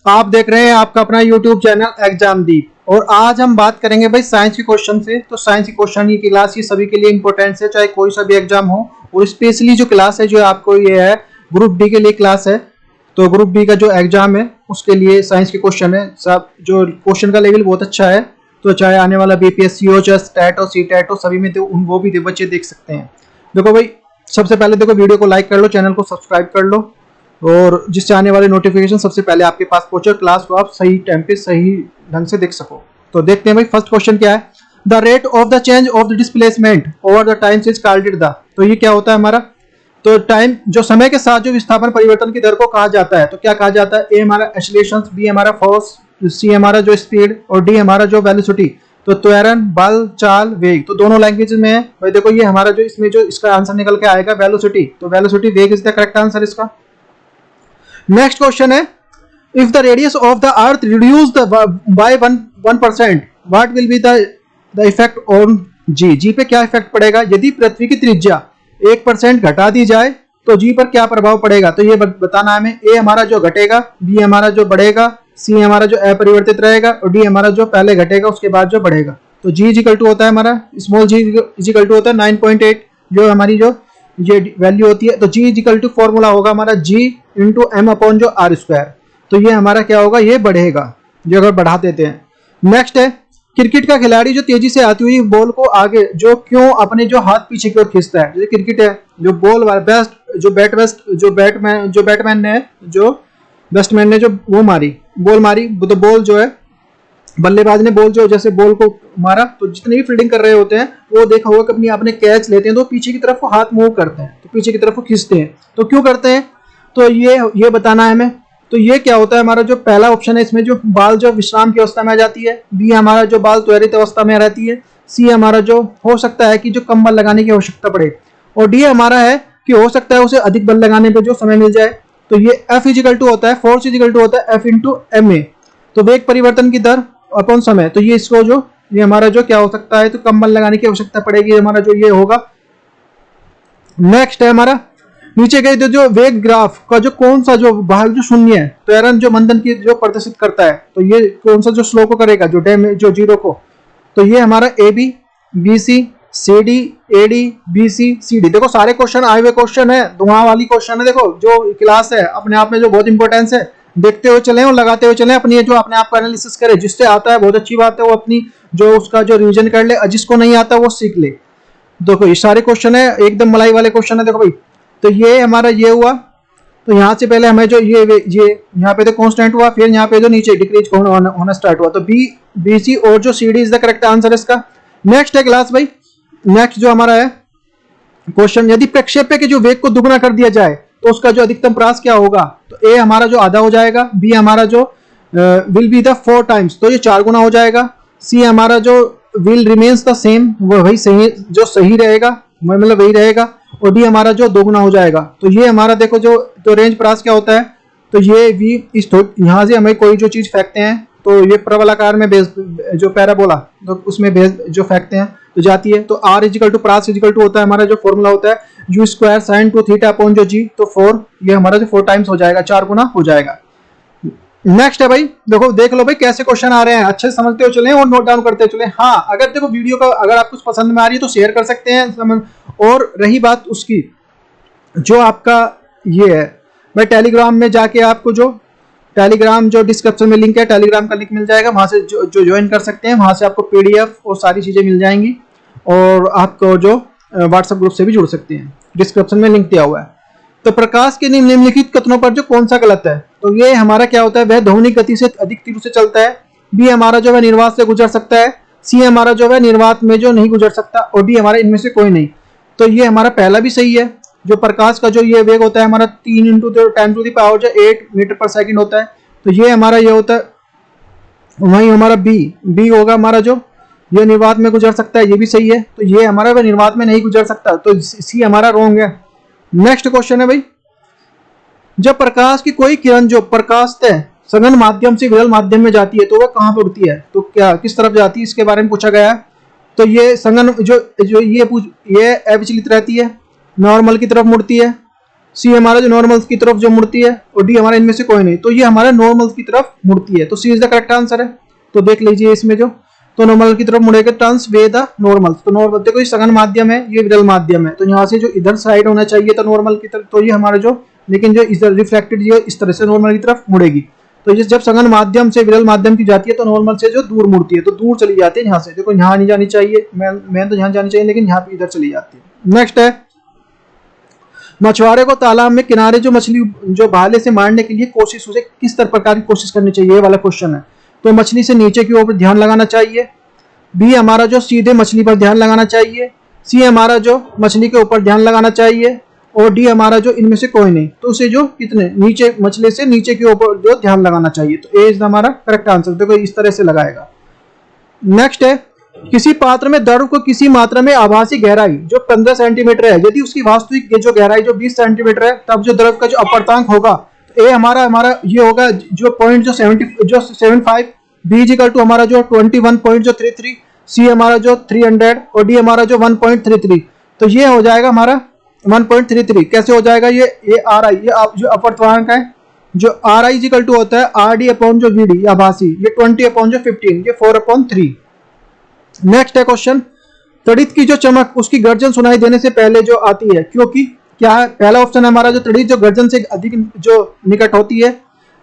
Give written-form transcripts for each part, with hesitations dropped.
आप देख रहे हैं आपका अपना YouTube चैनल एग्जामदीप। और आज हम बात करेंगे भाई साइंस के क्वेश्चन से। तो साइंस की क्वेश्चन ये क्लास ये सभी के लिए इंपॉर्टेंट है, चाहे कोई सा भी एग्जाम हो। और स्पेशली जो क्लास है जो आपको ये है ग्रुप डी के लिए क्लास है। तो ग्रुप डी का जो एग्जाम है उसके लिए साइंस के क्वेश्चन है, सब जो क्वेश्चन का लेवल बहुत अच्छा है। तो चाहे आने वाला बीपीएससी हो, चाहे स्टैट हो, सीटेट हो, सभी में तो वो भी बच्चे देख सकते हैं। देखो भाई, सबसे पहले देखो वीडियो को लाइक कर लो, चैनल को सब्सक्राइब कर लो, और जिससे आने वाले नोटिफिकेशन सबसे पहले आपके पास पहुंचे, क्लास को आप सही टाइम पे सही ढंग से देख सको। तो देखते हैं भाई फर्स्ट क्वेश्चन क्या है। The rate of the change of the displacement over the times is called the. तो ये क्या होता है हमारा, तो टाइम जो समय के साथ जो विस्थापन परिवर्तन की दर को कहा जाता है। तो क्या कहा जाता है, ए हमारा एक्सीलरेशन, बी हमारा फोर्स, सी हमारा जो स्पीड, और डी हमारा जो वेलोसिटी। तो त्वरण, बल, चाल, वेग, तो दोनों लैंग्वेज में है भाई। देखो ये हमारा जो इसमें जो इसका आंसर निकल के आएगा वेलोसिटी। तो वेलोसिटी, वेग इज द करेक्ट आंसर इसका। नेक्स्ट क्वेश्चन है, if the radius of the earth reduced by 1% what will be the effect on g. G पे क्या इफेक्ट पड़ेगा यदि पृथ्वी की त्रिज्या 1% घटा दी जाए तो जी पर क्या प्रभाव पड़ेगा। तो ये बताना है हमें। ए हमारा जो घटेगा, बी हमारा जो बढ़ेगा, सी हमारा जो अपरिवर्तित रहेगा, और डी हमारा जो पहले घटेगा उसके बाद जो बढ़ेगा। तो जी इक्वल टू होता है हमारा स्मॉल जी इक्वल टू होता है 9.8, जो हमारी जो ये वैल्यू होती है। तो जी इक्वल टू फॉर्मूला होगा हमारा जी इंटू एम अपॉन जो आर स्क्वायर। तो ये हमारा क्या होगा, ये बढ़ेगा जो अगर बढ़ा देते हैं। नेक्स्ट है, क्रिकेट का खिलाड़ी जो तेजी से आती हुई बॉल को आगे जो क्यों अपने जो हाथ पीछे की ओर खींचता है। जैसे क्रिकेट है, जो बॉल बेस्ट जो बैटमैन ने जो बैट्समैन ने जो वो बॉल मारी, तो बॉल जो है बल्लेबाज ने बॉल जो जैसे बॉल को मारा, तो जितने भी फील्डिंग कर रहे होते हैं वो देखा होगा कि अपने कैच लेते हैं तो पीछे की तरफ हाथ मूव करते हैं, तो पीछे की तरफ खींचते हैं। तो क्यों करते हैं, तो ये बताना है हमें। तो ये क्या होता है हमारा जो पहला ऑप्शन है, इसमें जो बाल जो विश्राम की अवस्था में आ जाती है, बी हमारा जो बाल त्वरित अवस्था में रहती है, सी हमारा जो हो सकता है कि जो कम बल लगाने की आवश्यकता पड़े, और डी हमारा है कि हो सकता है उसे अधिक बल लगाने पर जो समय मिल जाए। तो ये एफ इजिकल टू होता है, फोर्स इजिकल टू होता है एफ इंटू एम ए। तो वेग परिवर्तन की दर अपॉन समय, तो ये इसको जो ये हमारा जो क्या हो सकता है, तो कम बल लगाने की आवश्यकता पड़ेगी, हमारा जो ये होगा। नेक्स्ट है हमारा नीचे गए तो जो वेग ग्राफ का जो कौन सा जो भाग जो शून्य है, तो एरन जो मंदन की जो प्रदर्शित करता है, तो ये कौन सा जो स्लो को करेगा, जो डैमेज जो जीरो को। तो ये हमारा A B, B C, C D, A D, B C, C D. देखो सारे क्वेश्चन आए हुए क्वेश्चन है, धुआं वाली क्वेश्चन है। देखो जो क्लास है अपने आप में जो बहुत इंपॉर्टेंस है, देखते हुए चले और लगाते हुए चले, अपनी जो अपने आप का एनालिसिस करे। जिससे आता है बहुत अच्छी बात है, वो अपनी जो उसका जो रिवीजन कर ले, जिसको नहीं आता वो सीख ले। देखो ये सारे क्वेश्चन है एकदम मलाई वाले क्वेश्चन है। देखो भाई, तो ये हमारा ये हुआ। तो यहाँ से पहले हमें जो ये यहाँ पे तो कांस्टेंट हुआ, फिर यहाँ पे जो नीचे डिक्रीज होना स्टार्ट हुआ। तो बी सी और जो C D is the correct answer इसका। नेक्स्ट है क्लास भाई, नेक्स्ट जो हमारा है क्वेश्चन, यदि प्रक्षेप्य के जो वेग को दुगना कर दिया जाए तो उसका जो अधिकतम प्रयास क्या होगा। तो ए हमारा जो आधा हो जाएगा, बी हमारा जो विल बी द 4 टाइम्स, तो ये 4 गुना हो जाएगा। सी हमारा जो विल रिमेन्स द सेम, वो वही सही जो सही रहेगा, मतलब वही रहेगा। और डी हमारा जो 2 गुना हो जाएगा। तो ये हमारा देखो जो तो रेंज प्रयास क्या होता है, तो ये वी इस यहाँ से हमें कोई जो चीज फेंकते हैं तो ये प्रबलाकार में बेस जो पैराबोला, तो उसमें बेस जो फेंकते हैं तो जाती है। तो आर इजिकल टू प्रास इजिकल टू होता है हमारा जो फॉर्मूला होता है u square sine two theta upon जो जी। तो 4 ये हमारा जो 4 टाइम्स हो जाएगा, 4 गुना हो जाएगा। नेक्स्ट है भाई, देखो देख लो भाई कैसे क्वेश्चन आ रहे हैं, अच्छे से समझते हो चले और नोट डाउन करते चले। हाँ, अगर देखो वीडियो का अगर आपको पसंद में आ रही है तो शेयर कर सकते हैं। और रही बात उसकी जो आपका ये है, मैं टेलीग्राम में जाके आपको जो टेलीग्राम जो डिस्क्रिप्शन में लिंक है, टेलीग्राम का लिंक मिल जाएगा, वहां से जो ज्वाइन कर सकते हैं। वहां से आपको पीडीएफ और सारी चीजें मिल जाएंगी, और आपको जो व्हाट्सएप ग्रुप से भी जुड़ सकते हैं। डिस्क्रिप्शन में लिंक दिया हुआ है। तो प्रकाश के निम्नलिखित कथनों पर जो कौन सा गलत है, तो ये हमारा क्या होता है, वह ध्वनिक गति से अधिक तीव्र से चलता है। बी हमारा जो है निर्वात से गुजर सकता है, सी हमारा जो है निर्वात में जो नहीं गुजर सकता, और डी हमारा इनमें से कोई नहीं। तो ये हमारा पहला भी सही है। जो प्रकाश का जो ये वेग होता है हमारा 3 × 10⁻⁸ मीटर पर सेकंड होता है। तो ये हमारा ये होता है, वही हमारा बी होगा हमारा जो ये निर्वात में गुजर सकता है, ये भी सही है। तो ये हमारा वह निर्वात में नहीं गुजर सकता, तो सी हमारा रॉन्ग है। नेक्स्ट क्वेश्चन है भाई, जब प्रकाश की कोई किरण जो प्रकाश सघन माध्यम से विरल माध्यम में जाती है तो वह कहाँ पर उड़ती है, तो क्या किस तरफ जाती है, इसके बारे में पूछा गया है। तो ये सघन जो ये अविचलित रहती है, नॉर्मल की तरफ मुड़ती है। सी हमारा जो नॉर्मल की तरफ जो मुड़ती है, और डी हमारा इनमें से कोई नहीं, तो ये हमारा नॉर्मल की तरफ मुड़ती है, तो C is the correct answer है। तो देख लीजिए इसमें जो, तो नॉर्मल की तरफ मुड़ेगा, टर्न्स वे द नॉर्मल। तो नॉर्मल देखो ये सघन माध्यम है, ये विरल माध्यम है, तो यहाँ से जो इधर साइड होना चाहिए था नॉर्मल की तरफ, तो ये हमारा जो, लेकिन जो इधर रिफ्लेक्टेड ये इस तरह से नॉर्मल की तरफ मुड़ेगी। तो ये जब सघन माध्यम से विरल माध्यम की जाती है तो नॉर्मल से जो दूर मुड़ती है, तो दूर चली जाती है यहाँ से। देखो यहाँ नहीं जानी चाहिए, मैं तो यहाँ जानी चाहिए, लेकिन यहाँ पे इधर चली जाती है। नेक्स्ट है, मछुआरे को तालाब में किनारे जो मछली जो भाले से मारने के लिए कोशिश, उसे किस तरह प्रकार की कोशिश करनी चाहिए, ये वाला क्वेश्चन है। तो मछली से नीचे की ओर ध्यान लगाना चाहिए, बी हमारा जो सीधे मछली पर ध्यान लगाना चाहिए, सी हमारा जो मछली के ऊपर ध्यान लगाना चाहिए, और डी हमारा जो इनमें से कोई नहीं, तो उसे जो कितने नीचे, मछली से नीचे के ऊपर जो ध्यान लगाना चाहिए। तो ए इज हमारा करेक्ट आंसर। देखो इस तरह से लगाएगा। नेक्स्ट है, किसी पात्र में द्रव को किसी मात्रा में आभासी गहराई जो 15 सेंटीमीटर है, यदि उसकी वास्तविक जो गहराई जो 20 सेंटीमीटर है, तब जो द्रव का जो अपवर्तनांक होगा, तो ए हमारा ये होगा जो पॉइंट जो 75, बी इक्वल टू हमारा जो 21.33, सी हमारा जो 300, और डी हमारा जो 1.33। तो ये हो जाएगा हमारा 1.33। कैसे हो जाएगा, ये आर आई, ये जो अपवर्तनांक है, जो आर आई इक्वल टू होता है आर डी अपॉन जो वी डी आभासी, ये 20 अपॉन जो 15, ये 4/3। नेक्स्ट है क्वेश्चन, तड़ित की जो चमक उसकी गर्जन सुनाई देने से पहले जो आती है, क्योंकि क्या है, पहला ऑप्शन है हमारा जो तड़ित जो गर्जन से अधिक जो निकट होती है,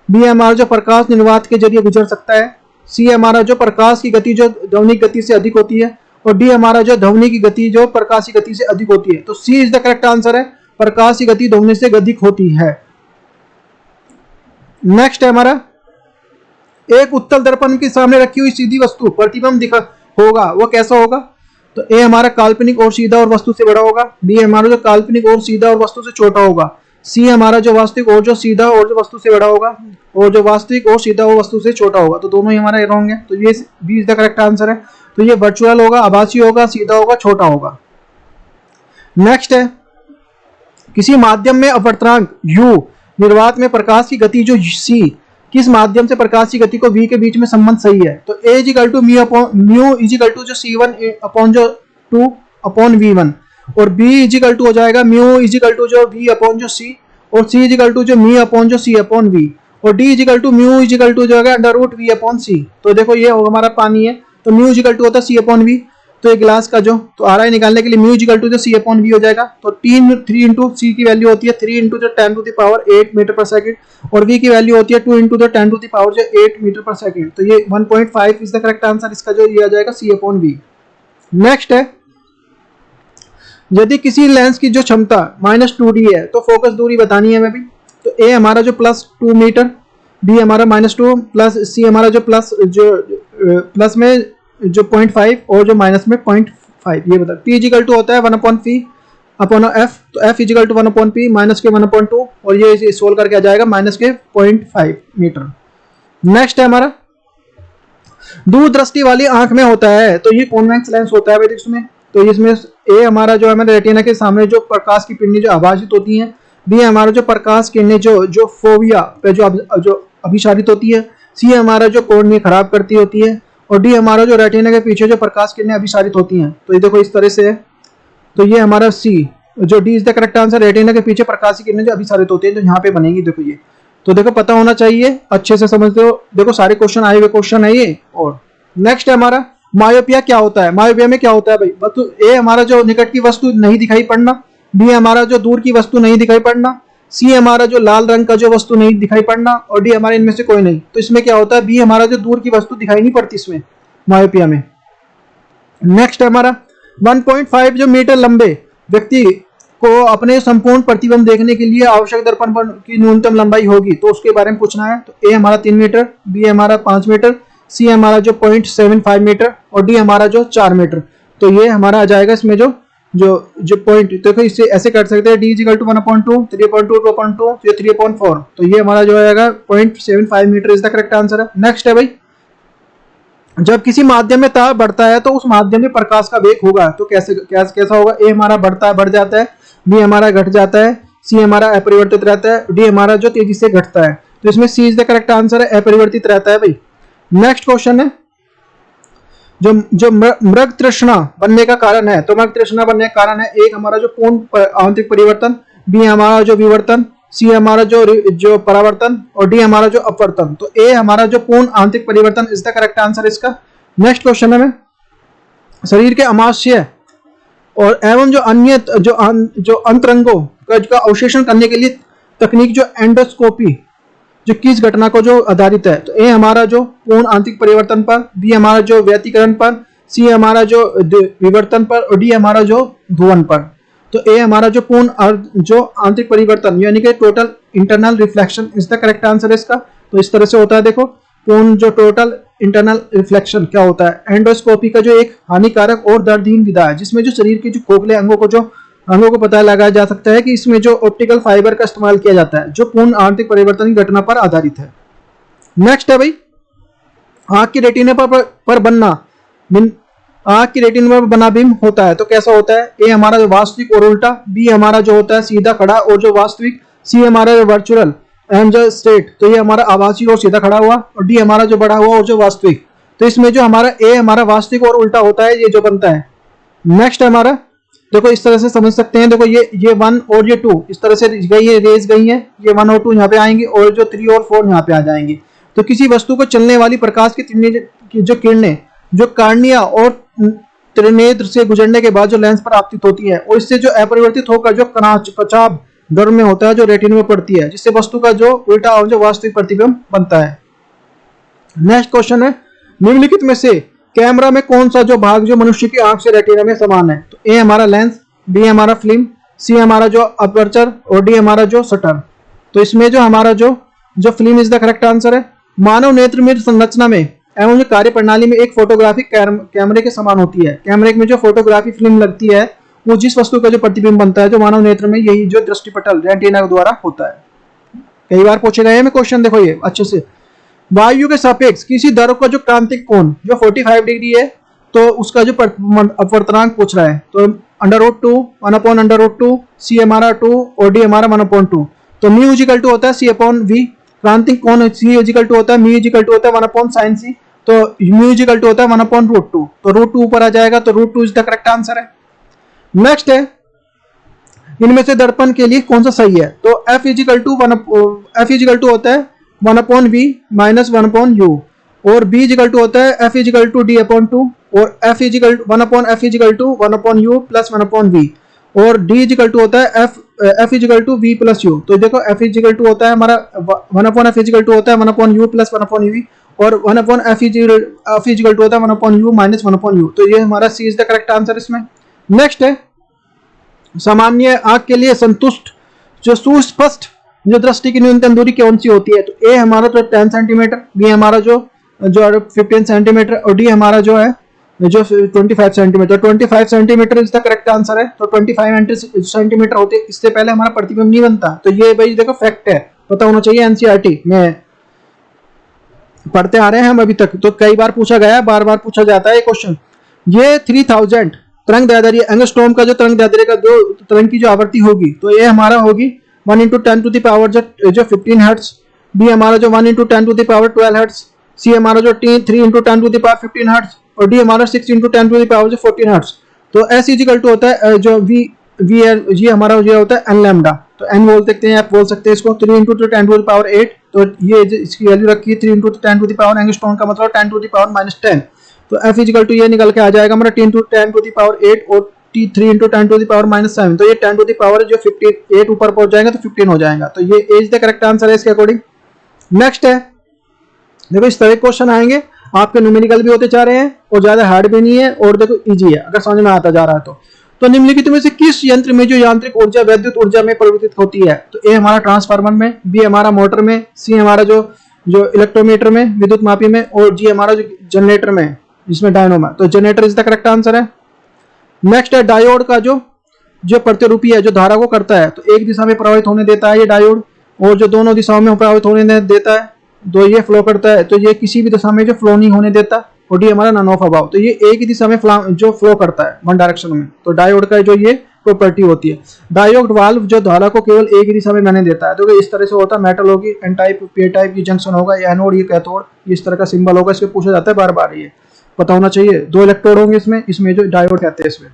बी हमारा जो प्रकाश निर्वात के जरिए गुजर सकता है, सी हमारा जो प्रकाश की गति जो ध्वनि गति से अधिक होती है, और डी हमारा जो ध्वनि की गति जो प्रकाश की गति से अधिक होती है। तो C is the correct answer है, प्रकाश की गति ध्वनि से अधिक होती है। नेक्स्ट है हमारा, एक उत्तल दर्पण के सामने रखी हुई सीधी वस्तु प्रतिबिंब दिखा होगा, वो कैसा होगा। तो ए हमारा काल्पनिक और सीधा और वस्तु से बड़ा होगा, बी हमारा जो काल्पनिक और सीधा और वस्तु से छोटा होगा, सी हमारा जो वास्तविक और जो सीधा और जो वस्तु से बड़ा होगा, और जो वास्तविक और सीधा और वस्तु से छोटा होगा। तो दोनों ही हमारा रॉन्ग है, तो ये B is the correct answer है। तो ये वर्चुअल होगा, आभासी होगा, सीधा होगा, छोटा होगा। नेक्स्ट है, किसी माध्यम में अपवर्तनांक u, निर्वात में प्रकाश की गति जो c, किस माध्यम से प्रकाश की गति को v के बीच में संबंध सही है। तो a equal to mu equal to जो c1 अपॉन जो 2 अपॉन v1, और b इक्वल टू हो जाएगा म्यू इक्वल टू जो v अपॉन जो c, और c इक्वल टू जो मी अपॉन जो c अपॉन v, और d equal to mu equal to जो है under root v upon c। तो देखो ये हमारा पानी है, तो म्यू इक्वल टू होता है c अपॉन v, तो एक गिलास का जो, तो आर आई निकालने के लिए म्यू इक्वल टू जो c अपॉन v हो जाएगा। तो 3 इंटू सी की वैल्यू होती है 3 इंटू जो 10 टू द पावर 8 मीटर पर सेकंड, और v की वैल्यू होती है 2 इंटू जो 10 टू द पावर जो 8 मीटर पर सेकंड। तो ये 1.5 इज द करेक्ट आंसर, इसका जो ये आ जाएगा c अपॉन v। नेक्स्ट है, यदि किसी लेंस की जो क्षमता -2d है, तो फोकस दूरी बतानी है हमें भी। तो a हमारा जो +2 मीटर, b हमारा -2 प्लस c हमारा जो प्लस में जो 0.5 और जो माइनस में 0.5, ये बता। p इक्वल टू होता है 1/p अपॉन f, तो f equal to 1/p minus के 1/2, और ये सोल्व करके आ जाएगा माइनस के 0.5 मीटर। नेक्स्ट है हमारा, दूरदृष्टि वाली आंख में होता है, तो ये कॉन्वेक्स लेंस होता है वैदिक में। तो इसमें ए हमारा जो हमारे रेटिना के सामने जो प्रकाश की किरणें जो आभासित होती हैं, बी हमारा जो प्रकाश किरणें जो फोविया पे जो अभिसारित होती है, सी हमारा जो कोर्निया खराब करती होती है, और डी हमारा जो रेटिना के पीछे जो प्रकाश किरणें अभिसारित होती हैं। तो ये देखो इस तरह से है, तो ये हमारा सी जो D is the correct answer, retina के पीछे प्रकाश की किरणें जो अभिसारित होती है, तो यहाँ पे बनेगी। देखो ये, तो देखो पता होना चाहिए, अच्छे से समझते हो। देखो सारे क्वेश्चन आए हुए क्वेश्चन है ये। और नेक्स्ट है हमारा, मायोपिया क्या होता है। मायोपिया में क्या होता है भाई, वस्तु ए हमारा जो निकट की वस्तु नहीं दिखाई पड़ना, बी हमारा जो दूर की वस्तु नहीं दिखाई पड़ना, सी हमारा जो लाल रंग का जो वस्तु नहीं दिखाई पड़ना, और डी हमारे इनमें से कोई नहीं। तो इसमें क्या होता है, बी हमारा जो दूर की वस्तु दिखाई नहीं पड़ती इसमें मायोपिया में। नेक्स्ट है हमारा, 1.5 जो मीटर लंबे व्यक्ति को अपने संपूर्ण प्रतिबिंब देखने के लिए आवश्यक दर्पण की न्यूनतम लंबाई होगी, तो उसके बारे में पूछना है। तो ए हमारा 3 मीटर, बी हमारा 5 मीटर, सी हमारा जो 0.75 मीटर, और डी हमारा जो 4 मीटर। तो ये हमारा आ जाएगा इसमें जो पॉइंट। देखो इससे ऐसे कर सकते हैं, डी इक्वल टू 1/2, 3/2, 2/2, ये 3/4। तो ये हमारा जो आएगा 0.75 metre is the correct answer है। नेक्स्ट है भाई, जब किसी माध्यम में ताप बढ़ता है तो उस माध्यम में प्रकाश का वेग होगा, तो कैसा होगा। ए हमारा बढ़ जाता है, बी हमारा घट जाता है, सी हमारा अपरिवर्तित रहता है, डी हमारा जो तेजी से घटता है। तो इसमें सी इज द करेक्ट आंसर है, अपरिवर्तित रहता है भाई। नेक्स्ट क्वेश्चन है, जो मृग तृष्णा बनने का कारण है। तो मृग तृष्णा बनने का कारण है, एक हमारा जो पूर्ण आंतरिक परिवर्तन, बी हमारा जो विवर्तन, सी हमारा जो परावर्तन और डी हमारा जो अपवर्तन। तो ए हमारा जो पूर्ण आंतरिक परिवर्तन इज द करेक्ट आंसर इसका। नेक्स्ट क्वेश्चन है में शरीर के अमाशय और एवं जो अन्य जो अंतरंगों का अवशेषण करने के लिए तकनीक जो एंडोस्कोपी जो किस घटना को जो आधारित है। तो ए हमारा जो पूर्ण आंतरिक परिवर्तन पर, बी हमारा जो व्यतिकरण पर, सी हमारा जो विवर्तन पर और डी हमारा जो धुवन पर। तो ए हमारा जो पूर्ण जो आंतरिक परिवर्तन यानी कि total internal reflection is the correct answer इसका। तो इस तरह से होता है, देखो पूर्ण जो टोटल इंटरनल रिफ्लेक्शन क्या होता है। एंडोस्कोपी का जो एक हानिकारक और दर्दहीन विधा है जिसमें जो शरीर के जो खोखले अंगों को पता लगाया जा सकता है कि इसमें जो ऑप्टिकल फाइबर का इस्तेमाल किया जाता है जो पूर्ण आंतरिक परिवर्तन की घटना पर आधारित है। नेक्स्ट है भाई आंख की रेटिना पर बनना आंख की रेटिना पर बना बिंब होता है तो कैसा होता है। ए हमारा जो वास्तविक और उल्टा, बी हमारा जो होता है सीधा खड़ा और जो वास्तविक, सी हमारा जो वर्चुअल एंड जो स्ट्रेट, तो ये हमारा आभासी और सीधा खड़ा हुआ, और डी हमारा जो बड़ा हुआ और जो वास्तविक। तो इसमें जो हमारा ए हमारा वास्तविक और उल्टा होता है ये जो बनता है। नेक्स्ट हमारा देखो इस तरह से समझ सकते हैं, देखो ये 1 और ये 2 इस तरह से गई है, रेज गई है, ये 1 और 2 यहाँ पे आएंगे और जो 3 और 4 यहाँ पे आ जाएंगे। तो किसी वस्तु को चलने वाली प्रकाश की जो किरणें जो कार्निया और त्रिनेत्र से गुजरने के बाद जो लेंस पर आपतित होती है और इससे जो अपरिवर्तित होकर जो कचाब गर्भ में होता है जो रेटिना में पड़ती है जिससे वस्तु का जो उल्टा और जो वास्तविक प्रतिबिंब बनता है। नेक्स्ट क्वेश्चन है निम्नलिखित में से कैमरा में कौन सा जो भाग जो मनुष्य की आंख से रेटिना में समान है। तो ए हमारा लेंस, बी हमारा फिल्म, सी हमारा जो अपर्चर और डी हमारा जो शटर। तो इसमें जो हमारा जो film is the correct answer है। मानव नेत्र में संरचना में एवं जो कार्य प्रणाली में एक फोटोग्राफिक कैमरे के समान होती है। कैमरे में जो फोटोग्राफी फिल्म लगती है वो जिस वस्तु का जो प्रतिबिंब बनता है जो मानव नेत्र में यही जो दृष्टिपटल रेटिना द्वारा होता है। कई बार पूछे गए हैं क्वेश्चन, देखो ये अच्छे से। वायु के सापेक्ष किसी द्रव का जो क्रांतिक कोण जो 45 डिग्री है तो उसका जो अपवर्तनांक पूछ रहा है। तो √2 1/√2, सी हमारा 2 और डी हमारा 1/2। तो म्यू इक्वल टू होता है c/v, क्रांतिक कोण c इक्वल टू होता है म्यू इक्वल टू होता है 1/sin c। तो म्यू इक्वल टू होता है 1/√2। तो √2 ऊपर आ जाएगा तो √2 इज द करेक्ट आंसर है। नेक्स्ट है इनमें से दर्पण के लिए कौन सा सही है। तो f इक्वल टू होता है 1/v माइनस 1/u और b इक्वल टू होता है f इक्वल टू d/2 और f equal 1/f equal to 1/u plus 1/v और d इक्वल टू होता है f equal to v plus u। तो देखो f इक्वल टू होता है हमारा 1/f इक्वल टू होता है 1/u प्लस 1/v और 1/f इक्वल टू होता है 1/u माइनस 1/u। तो ये हमारा c is the correct answer इसमें। नेक्स्ट है सामान्य आंख के लिए संतुष्ट जो सुस्पष्ट जो दृष्टि की न्यूनतम दूरी कौन सी होती है। तो ए हमारा तो 10 सेंटीमीटर, बी हमारा जो 15 सेंटीमीटर और डी हमारा जो है जो 25 centimetre. 25 centimetre is the correct answer है। तो 25 सेंटीमीटर होते इससे पहले हमारा प्रतिबिंब नहीं बनता। तो ये भाई देखो फैक्ट है, पता होना चाहिए, एनसीईआरटी में पढ़ते आ रहे हैं हम अभी तक। तो कई बार पूछा गया है, बार बार पूछा जाता है ये क्वेश्चन। ये 3000 तरंग दैर्ध्य एंगस्ट्रॉम का जो तरंग दैर्ध्य का जो तरंग की जो आवृत्ति होगी तो ये हमारा होगी 1 × 10 टू द पावर जो 15 हर्ट्ज, बी हमारा जो 1 × 10 टू द पावर 12 हर्ट्ज, सी हमारा जो 3 × 10 टू द पावर 15 हर्ट्ज और डी हमारा 6 × 10 टू द पावर जो 14 हर्ट्ज। तो एस इक्वल टू होता है जो वी एल ये हमारा ये होता है एन लैम्डा। तो एन बोल सकते हैं, आप बोल सकते हैं इसको 3 × 10 टू द पावर 8। तो ये इसकी वैल्यू रखी है 3 × 10 टू द पावर एंगस्ट्रॉम का मतलब 10 टू द पावर -10। तो एफ इक्वल टू ये निकल के आ जाएगा हमारा 10 × 10 टू द पावर 8 और 3 × 10 टू द पावर -7। तो ये 10 टू द पावर जो 58 ऊपर पहुंच जाएगा तो 15 हो जाएगा। तो ये इज द करेक्ट आंसर है इसके अकॉर्डिंग। नेक्स्ट है देखो इस तरह क्वेश्चन आएंगे, आपके न्यूमेरिकल भी होते जा रहे हैं और ज्यादा हार्ड भी नहीं है और देखो इजी है अगर समझ में आता जा रहा है। तो निम्नलिखित में से किस यंत्र में जो यांत्रिक ऊर्जा विद्युत ऊर्जा में परिवर्तित होती है। तो ए हमारा ट्रांसफार्मर में, बी हमारा मोटर में, सी हमारा जो इलेक्ट्रोमीटर में विद्युत मापी में और जी हमारा जो जनरेटर में जिसमें डायनोमा। तो generator is the correct answer है। नेक्स्ट है डायोड का जो प्रतिरूपी है जो धारा को करता है तो एक दिशा में प्रवाहित होने देता है ये डायोड और जो दोनों दिशाओं में प्रवाहित होने देता है तो ये फ्लो करता है। तो ये किसी भी दिशा में जो फ्लो नहीं होने देता और डी हमारा नन ऑफ अबाव। तो ये एक ही दिशा में जो फ्लो करता है वन डायरेक्शन में। तो डायोड का जो ये प्रॉपर्टी होती है। डायोड वाल्व जो धारा को केवल एक ही दिशा में बहने देता है। तो इस तरह से होता है, मेटल होगी एन टाइप पी टाइप की जंक्शन होगा, ये एनोड ये कैथोड, इस तरह का सिंबल होगा। इसके पूछा जाता है बार बार, ये पता होना चाहिए। 2 इलेक्ट्रोड होंगे इसमें जो डायोड कहते हैं इसमें।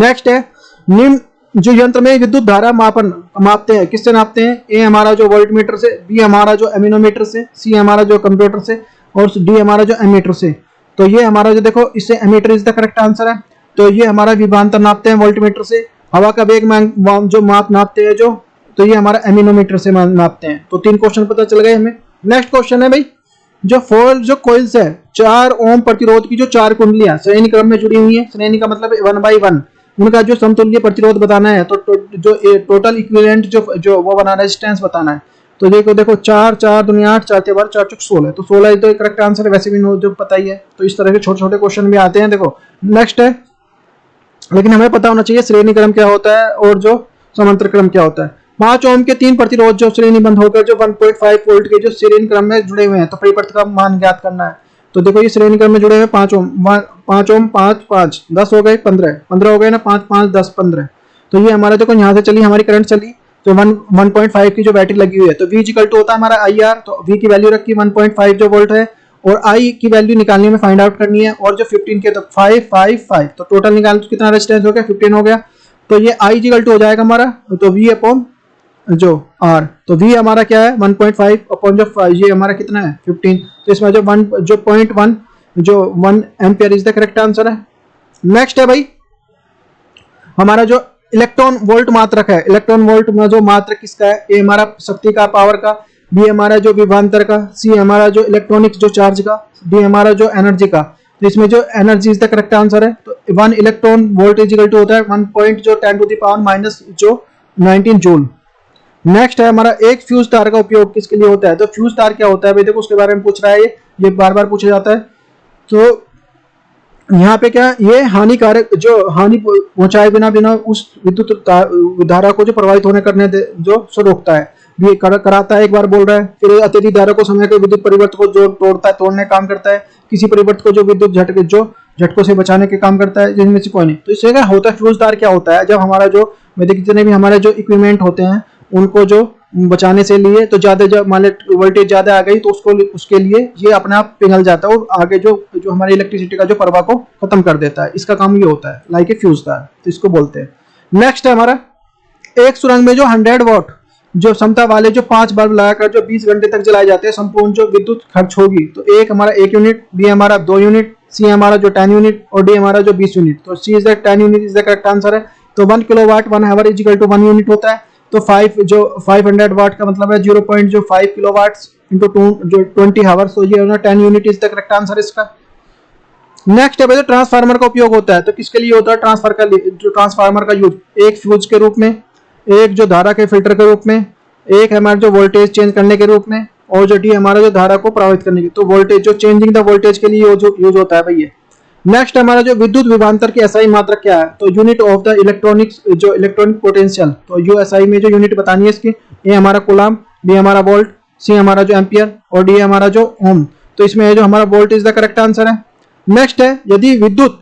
नेक्स्ट है जो यंत्र में विद्युत धारा मापन मापते हैं, किससे नापते हैं? ए हमारा जो वोल्टमीटर से, बी हमारा जो एमिनोमीटर से, सी हमारा जो कंप्यूटर से, और डी हमारा जो एमीटर से। तो ये हमारा जो देखो, इससे ammeter is the correct answer है। तो ये हमारा विभवांतर नापते हैं वोल्टमीटर से। हवा का वेग जो माप नापते हैं जो, तो ये हमारा एमिनोमीटर से नापते हैं। तो 3 क्वेश्चन पता चल गए हमें। नेक्स्ट क्वेश्चन है भाई, जो कॉइल्स है 4 ओम प्रतिरोध की जो 4 कुंडलियां श्रेणी क्रम में जुड़ी हुई है, श्रेणी का मतलब 1 by 1, उनका जो समतुल्य प्रतिरोध बताना है, तो जो टोटल इक्विवेलेंट जो वो बनाना, रेजिस्टेंस बताना है। तो देखो 4 4 दुनिया 8, 4 4 4 चौक 16, तो 16 तो करेक्ट आंसर है। वैसे भी जो पता ही है, तो इस तरह के छोटे छोटे क्वेश्चन भी आते हैं। देखो नेक्स्ट है, लेकिन हमें पता होना चाहिए श्रेणी क्रम क्या होता है और जो समांतर क्रम क्या होता है। 5 ओम के 3 प्रतिरोध जो श्रेणीबद्ध होकर जो 1.5 वोल्ट के जो श्रेणी क्रम में जुड़े हुए हैं, तो परिवर्तक का मान ज्ञात करना है। तो देखो ये श्रेणी क्रम में जुड़े हुए 5 ओम 5 5 10 हो गए, 15 हो गए ना, 5 5 10 15। तो ये हमारा देखो यहाँ से चली हमारी करंट चली, तो 1.5 की जो बैटरी लगी हुई है, तो V इक्वल टू होता है हमारा IR। तो V की वैल्यू रखी 1.5 जो वोल्ट है, और I की वैल्यू निकालने में फाइंड आउट करनी है, और जो 15 के तो 5 5 5, तो टोटल निकाल तो कितना रेजिस्टेंस हो गया, 15 हो गया। तो ये I इक्वल टू हो जाएगा हमारा, तो V अपॉन जो R, तो V हमारा क्या है 1.5 अपॉन जो 5, ये हमारा कितना है 15। तो इसमें जो 0.1 जो 1 ampere is the correct answer है। नेक्स्ट है भाई हमारा जो इलेक्ट्रॉन वोल्ट मात्रक है, इलेक्ट्रॉन वोल्ट में जो मात्रक किसका है? ए हमारा शक्ति का, पावर का, बी हमारा जो विभवांतर का, सी हमारा जो इलेक्ट्रॉनिक जो चार्ज का, डी हमारा जो एनर्जी का। तो इसमें जो energy is the correct answer है। तो 1 electron volt is equal to होता है 1.10⁻⁻⁻19 जूल। नेक्स्ट है हमारा, एक फ्यूज तार का उपयोग किसके लिए होता है? तो फ्यूज तार क्या होता है भाई, देखो उसके बारे में पूछ रहा है, ये बार बार पूछा जाता है। तो यहाँ पे क्या, ये हानिकारक जो हानि पहुंचाए बिना उस विद्युत धारा को जो प्रवाहित होने करने जो सो रोकता है, ये कराता है, एक बार बोल रहा है। फिर अत्यधिक धारा को समय के विद्युत परिवर्तन को जो तोड़ता है, तोड़ने का काम करता है। किसी परिवर्तन को जो विद्युत झटकों से बचाने के काम करता है, जिनमें से कोई नहीं। तो इससे क्या होता है, फ्यूज तार क्या होता है, जब हमारा जो जितने भी हमारे जो इक्विपमेंट होते हैं उनको जो बचाने से लिए, तो ज्यादा जब मान लो वोल्टेज ज्यादा आ गई, तो उसके लिए ये अपने आप पिघल जाता है और आगे जो हमारी इलेक्ट्रिसिटी का जो प्रवाह को खत्म कर देता है। इसका काम ये होता है, लाइक ए फ्यूज तार, तो इसको बोलते हैं। नेक्स्ट है हमारा, एक सुरंग में जो 100 वॉट जो क्षमता वाले जो 5 बल्ब लगाकर जो 20 घंटे तक जलाए जाते हैं, संपूर्ण जो विद्युत खर्च होगी, तो एक हमारा 1 यूनिट, बी हमारा 2 यूनिट, सी हमारा जो 10 यूनिट, और डी हमारा जो 20 यूनिट। तो C is the 10 unit is the correct answer है। तो 1 kilowatt 1 hour is equal to 1 unit होता है। तो 500 वाट का मतलब है 0.5 किलोवाट्स इंटू 20 आवर्स, तो ये 10 unit is the correct answer इसका। नेक्स्ट है भाई, ट्रांसफार्मर का उपयोग होता है, तो किसके लिए होता है ट्रांसफार्मर का यूज? एक फ्यूज के रूप में, एक जो धारा के फिल्टर के रूप में, एक हमारा जो वोल्टेज चेंज करने के रूप में, और जो डी हमारा जो धारा को प्रभावित करने की, तो वोल्टेज जो चेंजिंग द वोल्टेज के लिए यूज होता है भाई ये। नेक्स्ट हमारा जो विद्युत विभवांतर की एसआई मात्रक क्या है? तो यूनिट ऑफ द इलेक्ट्रॉनिक्स जो इलेक्ट्रॉनिक पोटेंशियल, तो यू एसआई में जो यूनिट बतानी है इसकी, ए हमारा कूलम, बी हमारा वोल्ट, सी हमारा जो एम्पियर, और डी हमारा जो ओम। तो इसमें जो हमारा volt is the correct answer है। नेक्स्ट है, यदि विद्युत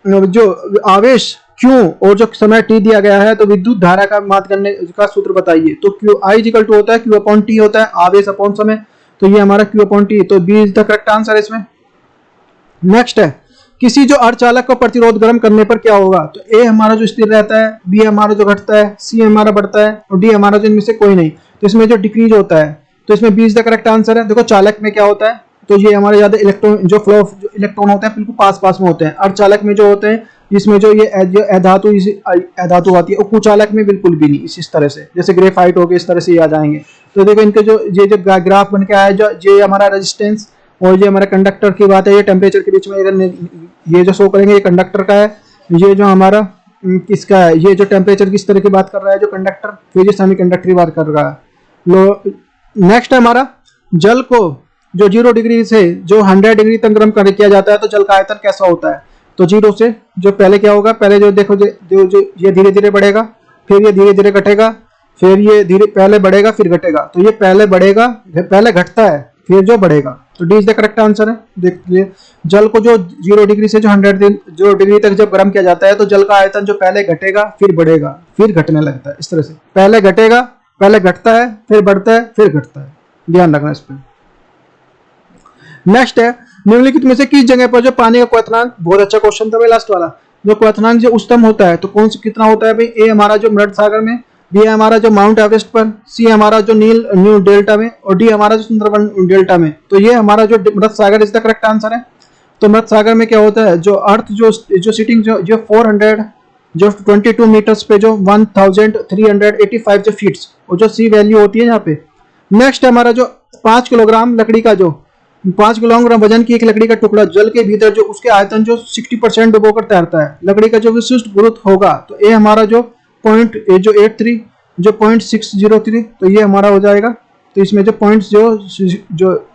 जो आवेश क्यू और जो समय टी दिया गया है, तो विद्युत धारा का माप करने का सूत्र बताइए। तो क्यू आई इक्वल टू होता है क्यू अपॉन टी होता है, आवेश अपॉन समय। तो ये हमारा क्यू अपॉन टी, तो B is the correct answer इसमें। नेक्स्ट है, किसी जो अर्धचालक को प्रतिरोध गर्म करने पर क्या होगा? तो ए हमारा जो स्थिर रहता है, बी हमारा जो घटता है, सी हमारा बढ़ता है, और डी हमारा जो इनमें से कोई नहीं। तो इसमें जो डिक्रीज होता है, तो इसमें B is the correct answer है। देखो चालक में क्या होता है, तो ये हमारे ज्यादा इलेक्ट्रॉन जो फ्लो जो इलेक्ट्रॉन होते हैं बिल्कुल पास में होते हैं। अर्धचालक में जो होते हैं, इसमें जो ये अधातु आती है, और कुचालक में बिल्कुल भी नहीं। इस तरह से जैसे ग्रेफाइट हो गए, इस तरह से ये आ जाएंगे। तो देखो इनके जो ये ग्राफ बन के आया, जो ये हमारा रेजिस्टेंस और ये हमारा कंडक्टर की बात है, ये टेम्परेचर के बीच में अगर ये जो शो करेंगे, ये कंडक्टर का है, ये जो हमारा किसका है, ये जो टेम्परेचर किस तरह की बात कर रहा है जो कंडक्टर, फिर ये सेमीकंडक्टर की बात कर रहा है। नेक्स्ट है हमारा, जल को जो 0 डिग्री से जो 100 डिग्री तक गर्म कर किया जाता है, तो जल का आयतन कैसा होता है? तो 0 से जो पहले क्या होगा, पहले जो देखो जो ये धीरे धीरे बढ़ेगा, फिर ये धीरे धीरे घटेगा, फिर ये पहले बढ़ेगा फिर घटेगा। तो ये पहले बढ़ेगा, पहले घटता है फिर जो बढ़ेगा। तो D is the correct answer है। देखिए जल को जो 0 डिग्री से जो 100 डिग्री तक जब गर्म किया जाता है, तो जल का आयतन जो पहले घटेगा फिर बढ़ेगा फिर घटने लगता है। इस तरह से पहले घटेगा, पहले घटता है, फिर बढ़ता है, फिर घटता है। ध्यान रखना इस पर। नेक्स्ट है, निम्नलिखित में से किस जगह पर जो पानी का क्वथनांक, बहुत अच्छा क्वेश्चन था भाई लास्ट वाला, जो क्वथनांक जो उच्चतम होता है तो कौन सा कितना होता है भाई? ए हमारा जो मृत सागर में, बी हमारा जो माउंट एवरेस्ट पर, सी हमारा जो न्यू डेल्टा में, और डी हमारा जो सुंदरबन डेल्टा में। तो ये हमारा जो मृत सागर इज द करेक्ट आंसर है। तो मृत सागर में क्या होता है, जो अर्थ जो सिटिंग जो 400 जो 22 मीटर्स पे जो 1385 जो फीट्स और जो सी वैल्यू होती है यहाँ पे। नेक्स्ट हमारा जो 5 किलोग्राम लकड़ी का जो 5 किलोग्राम वजन की एक लकड़ी का टुकड़ा जल के भीतर जो उसके आयतन जो 60% डुबोकर तैरता है, लकड़ी का जो विशिष्ट गुरुत्व होगा तो ए हमारा जो 0.83 जो 0.603, तो ये हमारा हो जाएगा। तो इसमें जो पॉइंट्स जो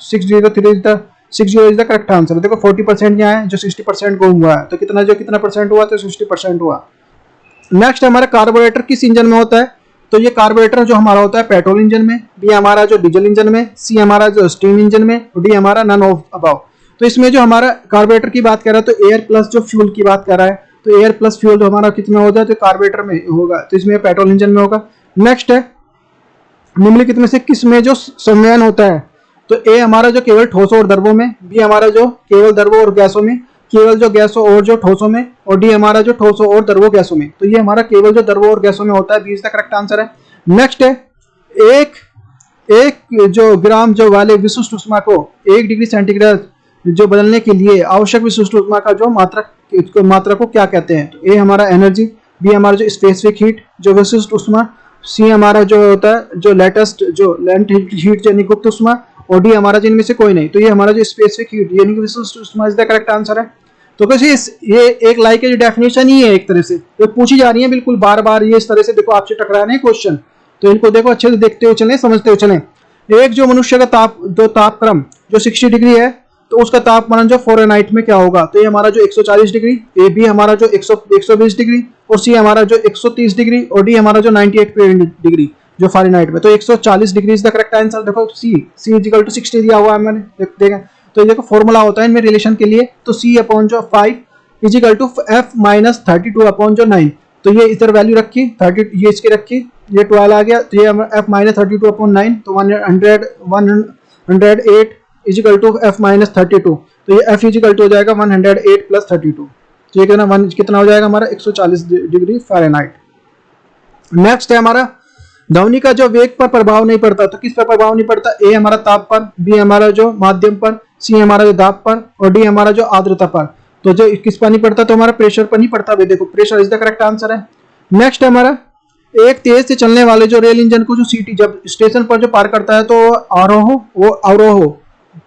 603 इज द करेक्ट आंसर। देखो 40% यहाँ है, जो 60% गुम हुआ है, तो कितना परसेंट हुआ, तो 60% हुआ। नेक्स्ट हमारा कार्बोरेटर किस इंजन में होता है? तो ये कार्बोरेटर जो हमारा होता है पेट्रोल इंजन में, बी हमारा जो डीजल इंजन में, सी हमारा जो स्टीम इंजन में, और डी हमारा नन ऑफ अबव। तो इसमें जो हमारा कार्बोरेटर की बात कर रहा है तो एयर प्लस जो फ्यूल की बात कर रहा है, तो एयर प्लस फ्यूल जो हमारा कितना होता है तो कार्बोरेटर में होगा, तो इसमें पेट्रोल इंजन में होगा। नेक्स्ट है निम्नलिखित में से किस में जो संवहन होता है? तो ए हमारा जो केवल ठोसों और द्रवों में, बी हमारा जो केवल द्रवों और गैसों में, केवल जो गैसों और जो ठोसों में, और डी हमारा जो ठोसों और द्रवों गैसों में। तो ये हमारा केवल जो द्रवों और गैसों में होता है, B is the correct answer है। नेक्स्ट है एक जो ग्राम जो वाले विशिष्ट ऊष्मा को 1 डिग्री सेंटीग्रेड जो बदलने के लिए आवश्यक विशिष्ट ऊष्मा का जो मात्रा को क्या कहते हैं? तो ए हमारा एनर्जी, बी हमारा जो स्पेसिफिक हीट जो विशिष्ट ऊष्मा, सी हमारा जो होता है जो लेटेस्ट जो लेंट हीट यानी गुप्त ऊष्मा, और डी हमारा जिनमें से कोई नहीं। तो ये हमारा जो स्पेसिफिक हीट यानी कि विशिष्ट ऊष्मा इज द करेक्ट आंसर है। तो कैसे ये एक लाइक की डेफिनेशन ही है, एक तरह से ये पूछी जा रही है बिल्कुल बार बार, ये इस तरह से देखो आपसे टकरा रहे हैं क्वेश्चन, तो इनको देखो अच्छे से देखते हुए चलें, समझते हुए चलें। एक जो मनुष्य का तापक्रम जो 60 डिग्री है तो उसका तापमान जो फ़ारेनहाइट में क्या होगा? तो ये हमारा जो 140 डिग्री, ए बी हमारा जो 120 डिग्री, और सी हमारा जो 130 डिग्री, और डी हमारा जो 98 डिग्री जो फ़ारेनहाइट में। तो 140 degree is the correct answer. देखो सी इक्वल टू 60 दिया हुआ है मैंने, देखें तो ये देखो फॉर्मूला होता है इनमें रिलेशन के लिए, तो सी अपॉन जो 5 is equal to F minus 32 upon जो 9। तो ये इधर वैल्यू रखी 30, ये इसकी रखी, ये 12 आ गया, तो ये एफ माइनस 32 अपॉन 9, तो 108 is equal to F minus 32। तो ये एफ इज इक्वल टू हो जाएगा 108 प्लस 32, तो ये कितना हो जाएगा हमारा 140 डिग्री फ़ारेनहाइट। नेक्स्ट है हमारा ध्वनि का जो वेग पर प्रभाव नहीं पड़ता, तो किस पर प्रभाव नहीं पड़ता? ए हमारा ताप पर, बी हमारा जो माध्यम पर, सी हमारा जो दाब पर, और डी हमारा जो आर्द्रता पर। तो जो किस पर नहीं पड़ता? तो हमारा प्रेशर पर नहीं पड़ता। देखो pressure is the correct answer है। नेक्स्ट हमारा एक तेज से चलने वाले जो रेल इंजन को जो सीटी जब स्टेशन पर जो पार करता है तो अवरोह,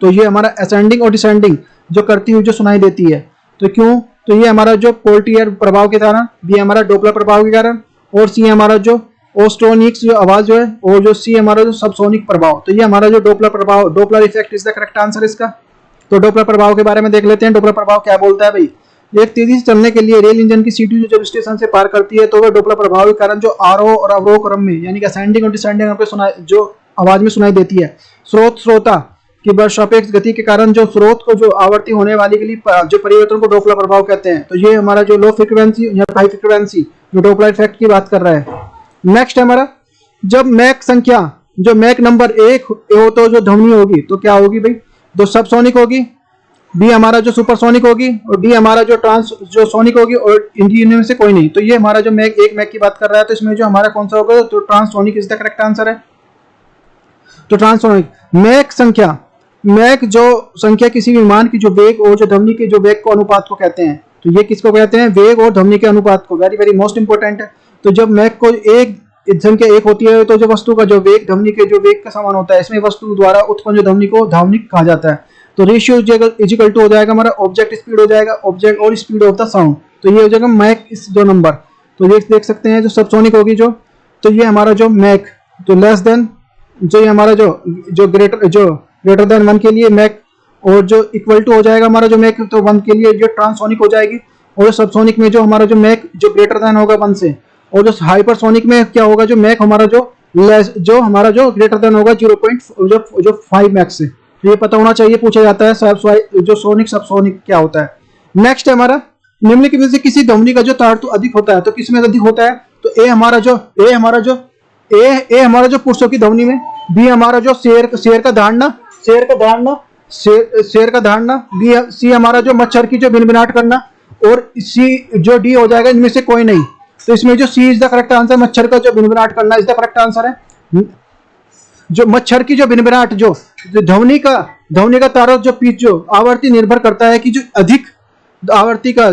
तो ये हमारा असेंडिंग और डिसेंडिंग जो करती हुई जो सुनाई देती है। तो क्यों? तो ये हमारा जो पोल्टियर प्रभाव के कारण, बी हमारा डोपलर प्रभाव के कारण, और सी हमारा जो ओस्ट्रोनिक्स जो आवाज जो है, और जो सी हमारा जो सबसोनिक प्रभाव। तो ये हमारा जो डोपलर प्रभाव, Doppler effect is the correct answer इसका। तो डोपलर प्रभाव के बारे में देख लेते हैं। डोपलर प्रभाव क्या बोलता है भाई? एक तेजी से चलने के लिए रेल इंजन की सीटी जो जब स्टेशन से पार करती है तो वह डोपलर प्रभाव के कारण जो आरोह और अवरोह क्रम में यानी कि असेंडिंग और डिसेंडिंग पे सुनाई जो आवाज में सुनाई देती है। श्रोता की बर्सापेक्ष गति के कारण जो स्रोत को जो आवर्ती होने वाली के लिए जो परिवर्तन को डोपलर प्रभाव कहते हैं। तो ये हमारा जो लो फ्रीक्वेंसी या हाई फ्रीक्वेंसी जो डोपलर इफेक्ट की बात कर रहा है। नेक्स्ट हमारा जब मैक संख्या जो मैक नंबर 1 हो तो जो ध्वनि होगी तो क्या होगी भाई? तो सबसोनिक होगी, बी हमारा जो सुपरसोनिक होगी, और डी हमारा जो जो सोनिक होगी, और इनमें से कोई नहीं। तो ये हमारा जो मैक की बात कर रहा है, तो इसमें जो हमारा कौन सा होगा? तो transonic is the correct answer है। तो ट्रांससोनिक मैक जो संख्या किसी विमान की जो वेग और जो ध्वनि के जो वेग को अनुपात को कहते हैं। तो ये किसको कहते हैं? वेग और ध्वनि के अनुपात को। वेरी वेरी मोस्ट इंपोर्टेंट है। तो जब मैक को एक संख्या 1 होती है तो जो वस्तु का जो वेग ध्वनि के जो वेग का समान होता है, इसमें वस्तु द्वारा उत्पन्न जो ध्वनि को ध्वनिक कहा जाता है। तो रेशियो इजिकल टू हो जाएगा हमारा ऑब्जेक्ट स्पीड हो जाएगा, ऑब्जेक्ट और स्पीड ऑफ द साउंड। तो ये हो जाएगा मैक इस 2 नंबर। तो ये देख सकते हैं जो सबसोनिक होगी जो, तो ये हमारा जो मैक जो लेस देन जो ये हमारा जो ग्रेटर देन 1 के लिए मैक, और जो इक्वल टू हो जाएगा हमारा जो मैक तो 1 के लिए जो ट्रांससोनिक हो जाएगी, और सबसोनिक में जो हमारा जो मैक जो ग्रेटर देन होगा 1 से, और जो हाइपरसोनिक में क्या होगा? जो मैक हमारा जो हमारा जो ग्रेटर देन होगा 0.5 मैक से। तो ये पता होना चाहिए, पूछा जाता है जो सोनिक सबसोनिक क्या होता है। नेक्स्ट है हमारा निम्नलिखित में से किसी ध्वनि का जो तारतम्य अधिक होता है, तो किसमें अधिक होता है? तो ए हमारा जो पुरुषों की ध्वनि में, बी हमारा जो शेर का धारणा, बी सी हमारा जो मच्छर की जो भिनभिनाट करना, और सी जो डी हो जाएगा, इनमें से कोई नहीं। तो इसमें जो सी इज द करेक्ट आंसर, मच्छर का जो भिनभिनाहट करना इज द करेक्ट आंसर है। जो मच्छर की जो भिनभिनाहट, जो ध्वनि का तार जो पिच जो आवर्ती निर्भर करता है कि जो अधिक आवर्ती का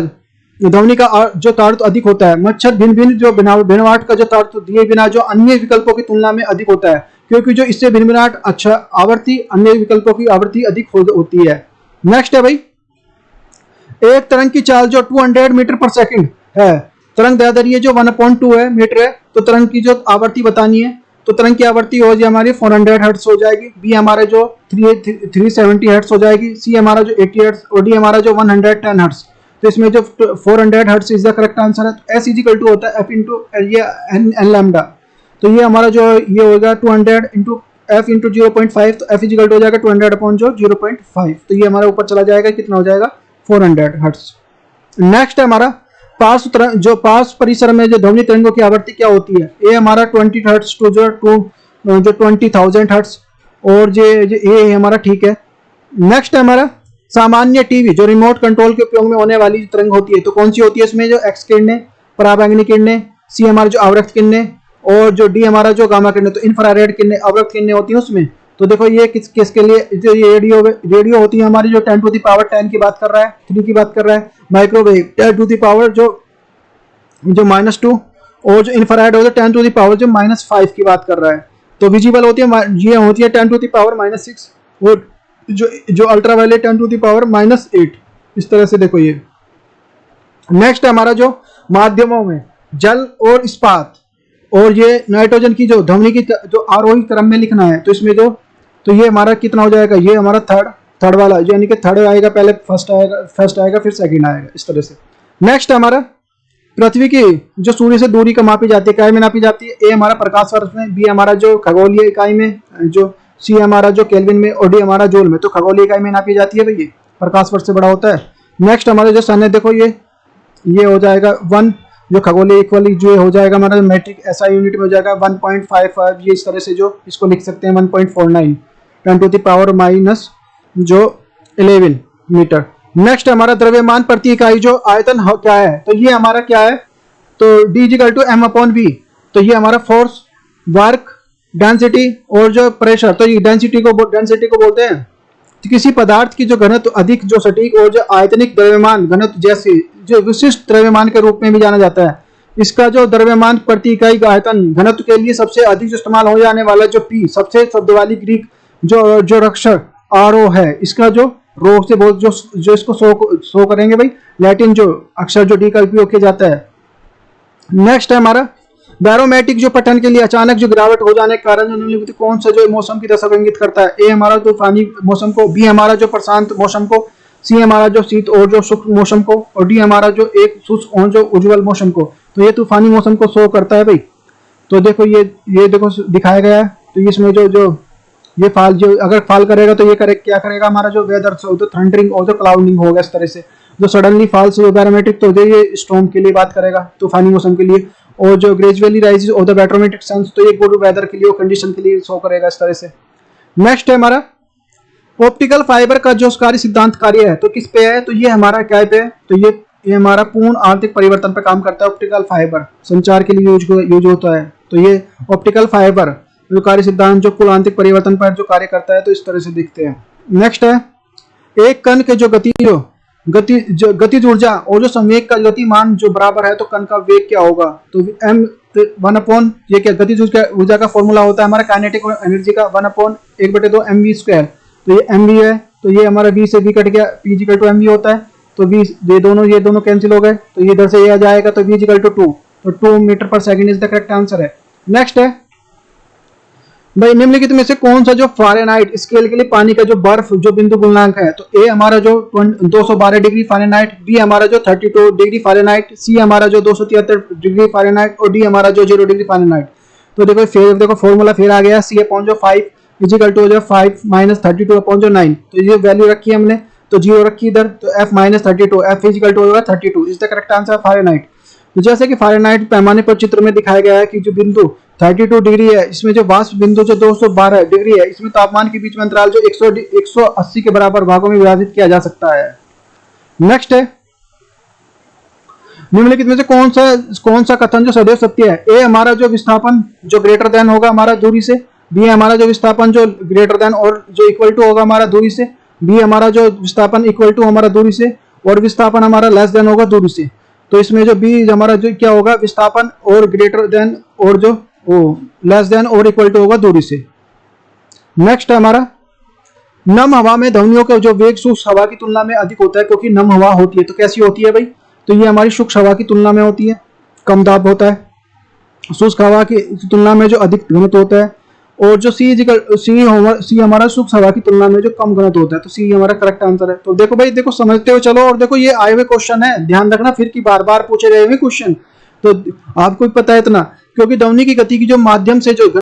ध्वनि का जो तार तो अधिक होता है। मच्छर भिन्न भिन्न जो भिनभिनाहट का जो तार तो दिए बिना जो अन्य विकल्पों की तुलना में अधिक होता है, क्योंकि जो इससे भिनभिनाहट अच्छा आवर्ती अन्य विकल्पों की आवृत्ति अधिक होती है। नेक्स्ट है भाई, एक तरंग की चाल जो 200 मीटर पर सेकंड है, तरंग दैर्ध्य जो 1/2 है मीटर है, तो तरंग की जो आवृत्ति बतानी है, तो तरंग की आवृत्ति हो जाए हमारी 400 हर्ट्ज हो जाएगी, बी हमारे जो 370 हर्ट्ज हो जाएगी, सी हमारा जो 80 हर्ट्ज और डी हमारा जो 110 हर्ट्ज। तो इसमें जो 400 hertz is the correct answer है। तो एस इजिकल टू होता है एफ इंटू ये एन लैम्डा। तो ये हमारा जो ये होगा 200 इंटू एफ इंटू 0.5, तो एफ इजिकल टू हो जाएगा 200 अपॉन जो 0.5। तो ये हमारा ऊपर चला जाएगा, कितना हो जाएगा 400 हर्ट्ज। नेक्स्ट है हमारा पार्श्व परिसर में जो ध्वनि तरंगों की आवृत्ति क्या होती है। ए हमारा 20 हर्ट्ज टू जो 20,000 हर्ट्ज, और ये हमारा ठीक है। नेक्स्ट है हमारा सामान्य टीवी जो रिमोट कंट्रोल के उपयोग में होने वाली जो तरंग होती है, तो कौन सी होती है इसमें, जो एक्स किरणें, पराबैंगनी किरणें, सी हमारा जो अवरक्त किरणें, और जो डी हमारा जो गामा किरणें, तो इंफ्रारेड किरणें अवरक्त किरणें होती है उसमें। तो देखो ये किसके लिए, जो ये रेडियो होती है हमारी जो 10⁻10 की बात कर रहा है, 3 की बात कर रहा है। माइक्रोवेव 10⁻ जो -2, और जो इंफ्रारेड हो तो 10⁻ जो -5 की बात कर रहा है। तो विजिबल होती है, ये होती है 10⁻6, और जो अल्ट्रावायलेट 10⁻8। इस तरह से देखो ये। नेक्स्ट है हमारा जो माध्यमों में जल और इस्पात और ये नाइट्रोजन की जो ध्वनि की जो आरोही क्रम में लिखना है, तो इसमें जो तो ये हमारा कितना हो जाएगा, ये हमारा थर्ड वाला, यानी कि थर्ड आएगा, पहले फर्स्ट आएगा फिर सेकंड आएगा, इस तरह से। नेक्स्ट हमारा पृथ्वी की जो सूर्य से दूरी का मापी जाती है, इकाई में नापी जाती है। ए हमारा प्रकाश वर्ष में, बी हमारा जो खगोलीय इकाई में, जो सी हमारा जो केल्विन में, और डी हमारा जूल में। तो खगोलीय इकाई में नापी जाती है भाई, ये प्रकाश वर्ष से बड़ा होता है। नेक्स्ट हमारे जो सन है, देखो ये हो जाएगा 1, जो खगोलीय इक्वली जो हो जाएगा हमारा मैट्रिक एसआई यूनिट में हो जाएगा 1.55। ये इस तरह से जो इसको लिख सकते हैं 1.49 10⁻⁻ जो 11 मीटर। नेक्स्ट हमारा द्रव्यमान प्रति इकाई जो आयतन क्या है, तो ये हमारा क्या है, तो D equal to M upon V. तो ये हमारा फोर्स, वर्क, डेंसिटी और जो प्रेशर, तो ये डेंसिटी को बोलते हैं। तो किसी पदार्थ की जो घनत्व अधिक जो सटीक और जो आयतनिक द्रव्यमान घनत्व जैसे जो विशिष्ट द्रव्यमान के रूप में भी जाना जाता है। इसका जो द्रव्यमान प्रति इकाई आयतन घनत्व के लिए सबसे अधिक जो इस्तेमाल हो जाने वाला जो पी, सबसे शब्दवाली ग्रीक जो अक्षर आरओ है, इसका जो रो से बहुत जो इसको शो करेंगे भाई, लैटिन जो अक्षर जो डी का उपयोग किया जाता है। नेक्स्ट है हमारा बैरोमेट्रिक जो पठन के लिए अचानक जो गिरावट हो जाने के कारण जो निम्नलिखित कौन सा जो मौसम की दशा को इंगित करता है। ए हमारा तूफानी मौसम को, बी हमारा जो प्रशांत मौसम को, सी हमारा जो शीत और जो शुष्क मौसम को, और डी हमारा जो एक शुष्क और जो उज्ज्वल मौसम को। तो ये तूफानी मौसम को शो करता है भाई। तो देखो ये देखो दिखाया गया है। तो इसमें जो ये फाल जो अगर फाल करेगा तो ये क्या करेगा, हमारा जो वेदर तो थंडरिंग और जो क्लाउडिंग होगा इस तरह से। जो सडनली फॉल्स बैरोमेट्रिक, तो ये स्टॉर्म के लिए बात करेगा, तूफानी मौसम के लिए। और जो gradually rises of the barometric sense, तो ये गुड वेदर के लिए और कंडीशन के लिए शो करेगा इस तरह से। नेक्स्ट है हमारा ऑप्टिकल फाइबर का जो कार्य सिद्धांत कार्य है, तो किस पे है, तो ये हमारा क्या पे है, तो ये हमारा पूर्ण आंतरिक परिवर्तन पे काम करता है। ऑप्टिकल फाइबर संचार के लिए यूज होता है। तो ये ऑप्टिकल फाइबर जो कार्य सिद्धांत जो कुल आंतरिक परिवर्तन पर जो कार्य करता है, तो इस तरह से दिखते हैं। नेक्स्ट है एक कण के जो गतिज ऊर्जा और जो संवेग का गतिमान जो बराबर है, तो कण का वेग क्या होगा, तो m 1 ये क्या गतिज ऊर्जा का फॉर्मूला होता है हमारा काइनेटिक एनर्जी का 1/1/2 mv²। तो ये mv है, तो ये हमारा v से v कट गया, p इक्वल टू mv होता है। तो v ये दोनों कैंसिल हो गए, तो ये इधर से ये आ जाएगा, तो v इक्वल टू 2, तो 2 मीटर पर second is the correct answer है। नेक्स्ट है भाई निम्नलिखित में से कौन सा जो फ़ारेनहाइट स्केल के लिए पानी का जो बर्फ जो बिंदु गुणनांक है, तो ए हमारा जो 212 डिग्री फ़ारेनहाइट, बी हमारा जो 32 डिग्री फ़ारेनहाइट, सी हमारा जो 273 डिग्री फ़ारेनहाइट, और डी हमारा जो 0 डिग्री फ़ारेनहाइट। तो देखो फॉर्मूला फिर आ गया, सी अपॉन जो 5 इजिकल टू जो 5 माइनस 32 अपॉन जो 9। तो ये वैल्यू रखी है हमने, तो 0 रखी इधर, तो f minus 32, f equal to होगा 32 is the correct answer Fahrenheit. तो जैसे कि फ़ारेनहाइट पैमाने पर चित्र में दिखाया गया है कि जो बिंदु 32 डिग्री है, इसमें जो वाष्प बिंदु जो 212 डिग्री है, इसमें तापमान के बीच में अंतराल जो 180 के बराबर भागों में विभाजित किया जा सकता है। नेक्स्ट है निम्नलिखित में से कौन सा कथन जो सदैव सत्य है? ए हमारा जो विस्थापन जो ग्रेटर देन होगा हमारा दूरी से, बी हमारा जो विस्थापन जो ग्रेटर देन और जो इक्वल टू होगा हमारा दूरी से, बी हमारा जो विस्थापन इक्वल टू हमारा दूरी से, और विस्थापन हमारा लेस देन होगा दूरी से। तो इसमें जो बी हमारा जो क्या होगा, विस्थापन और ग्रेटर देन और जो लेस देन और इक्वल टू होगा दूरी से। नेक्स्ट है हमारा, नम हवा में ध्वनियों का जो वेग शुष्क हवा की तुलना में अधिक होता है, क्योंकि नम हवा होती है। तो कैसी होती है भाई? तो ये हमारी शुष्क हवा की तुलना में होती है, कम दाब होता है। शुष्क हवा की तुलना में जो अधिक घनत्व होता है, और जो सी हमारा शुष्क हवा की तुलना में जो कम घनत्व होता है। तो सी हमारा करेक्ट आंसर है। तो देखो भाई, देखो समझते हो चलो, और देखो ये आए हुए क्वेश्चन है, ध्यान रखना फिर की बार बार पूछे गए हुए क्वेश्चन, तो आपको भी पता है इतना, क्योंकि ध्वनि की गति की जो माध्यम से जो